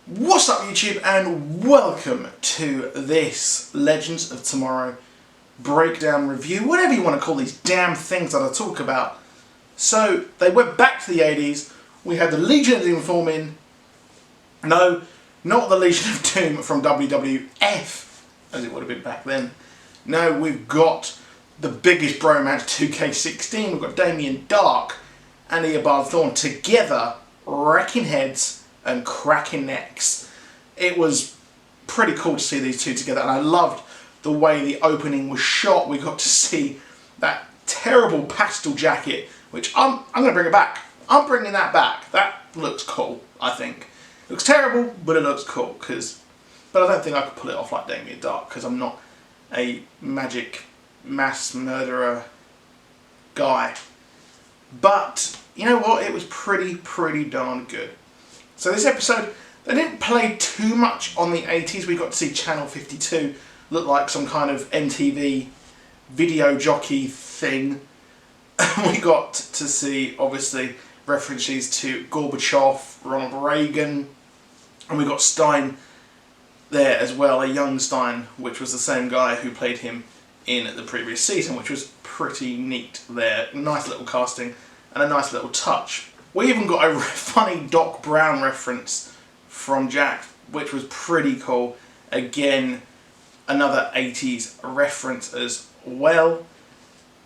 What's up YouTube, and welcome to this Legends of Tomorrow breakdown review, whatever you want to call these damn things that I talk about. So they went back to the 80s, we had the Legion of Doom forming. No, not the Legion of Doom from WWF, as it would have been back then. No, we've got the biggest bromance 2K16, we've got Damien Darhk and Eobard Thawne together, wrecking heads and cracking necks. It was pretty cool to see these two together, and I loved the way the opening was shot. We got to see that terrible pastel jacket, which I'm going to bring it back. I'm bringing that back. That looks cool, I think. It looks terrible, but it looks cool. But I don't think I could pull it off like Damien Darhk, because I'm not a magic mass murderer guy. But you know what? It was pretty darn good. So this episode, they didn't play too much on the 80s. We got to see Channel 52 look like some kind of MTV video jockey thing. We got to see, obviously, references to Gorbachev, Ronald Reagan, and we got Stein there as well, a young Stein, which was the same guy who played him in the previous season, which was pretty neat there. Nice little casting and a nice little touch. We even got a funny Doc Brown reference from Jack, which was pretty cool. Again, another 80s reference as well,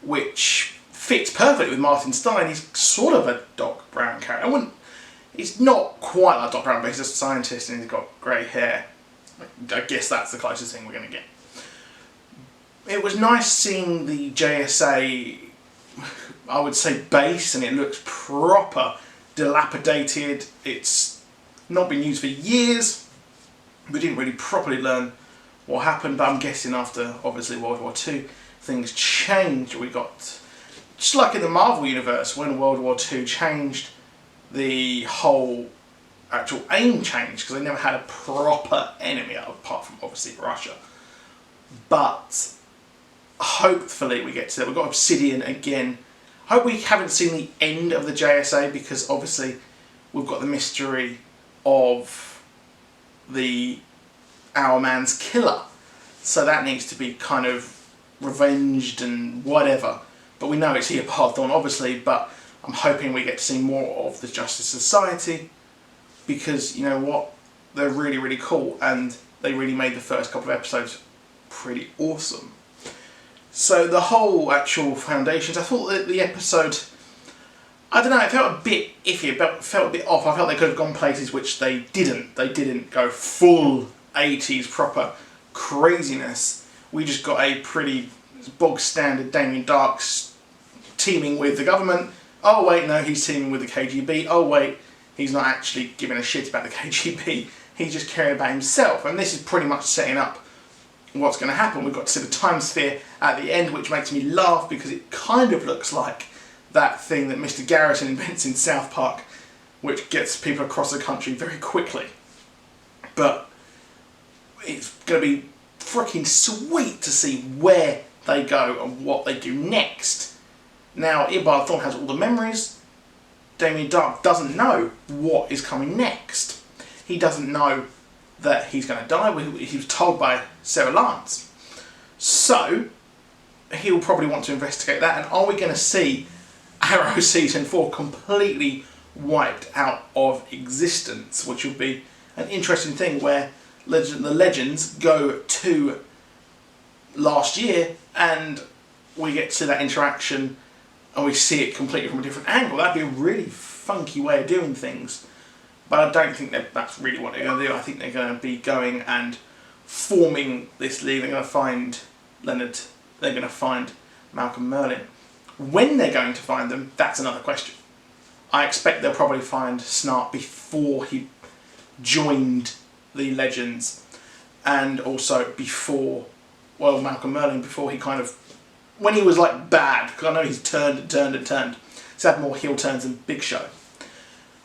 which fits perfectly with Martin Stein. He's sort of a Doc Brown character. He's not quite like Doc Brown, but he's a scientist and he's got grey hair. I guess that's the closest thing we're going to get. It was nice seeing the JSA, I would say, base, and it looks proper dilapidated. It's not been used for years. We didn't really properly learn what happened, but I'm guessing after, obviously, World War II, things changed. We got, just like in the Marvel Universe, when World War II changed, the whole actual aim changed, because they never had a proper enemy, apart from, obviously, Russia. But hopefully we get to that. We've got Obsidian again. I hope we haven't seen the end of the JSA, because obviously we've got the mystery of our man's killer. So that needs to be kind of revenged and whatever. But we know it's Eobard Thawne, obviously, but I'm hoping we get to see more of the Justice Society, because you know what? They're really cool, and they really made the first couple of episodes pretty awesome. So the whole actual Foundations, I thought that the episode, I don't know, it felt a bit iffy, it felt a bit off. I felt they could have gone places which they didn't. They didn't go full 80s proper craziness. We just got a pretty bog standard Damien Darhk teaming with the government. Oh wait, no, he's teaming with the KGB. Oh wait, he's not actually giving a shit about the KGB. He's just caring about himself. And this is pretty much setting up what's going to happen. We've got to see the time sphere at the end, which makes me laugh, because it kind of looks like that thing that Mr. Garrison invents in South Park, which gets people across the country very quickly. But it's going to be freaking sweet to see where they go and what they do next. Now, Eobard Thawne has all the memories. Damien Darhk doesn't know what is coming next. He doesn't know that he's going to die. He was told by Sarah Lance. So, he'll probably want to investigate that. And are we going to see Arrow Season 4 completely wiped out of existence? Which will be an interesting thing, where the Legends go to last year and we get to that interaction and we see it completely from a different angle. That'd be a really funky way of doing things. But I don't think that's really what they're going to do. I think they're going to be going and forming this league. They're going to find Leonard. They're going to find Malcolm Merlyn. When they're going to find them, that's another question. I expect they'll probably find Snart before he joined the Legends, and also before, well, Malcolm Merlyn, before he kind of, when he was like bad, because I know he's turned. He's had more heel turns than Big Show.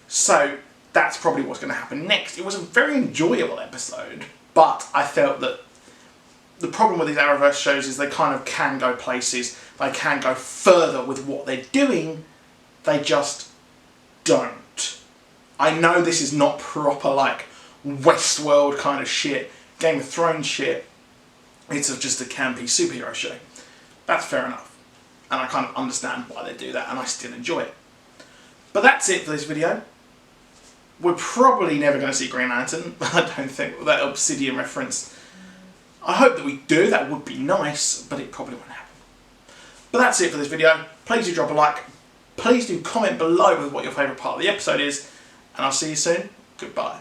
So that's probably what's going to happen next. It was a very enjoyable episode, but I felt that the problem with these Arrowverse shows is they kind of can go places, they can go further with what they're doing, they just don't. I know this is not proper like Westworld kind of shit, Game of Thrones shit. It's just a campy superhero show. That's fair enough. And I kind of understand why they do that, and I still enjoy it. But that's it for this video. We're probably never going to see Green Lantern. I don't think, that Obsidian reference. I hope that we do. That would be nice, but it probably won't happen. But that's it for this video. Please do drop a like. Please do comment below with what your favourite part of the episode is. And I'll see you soon. Goodbye.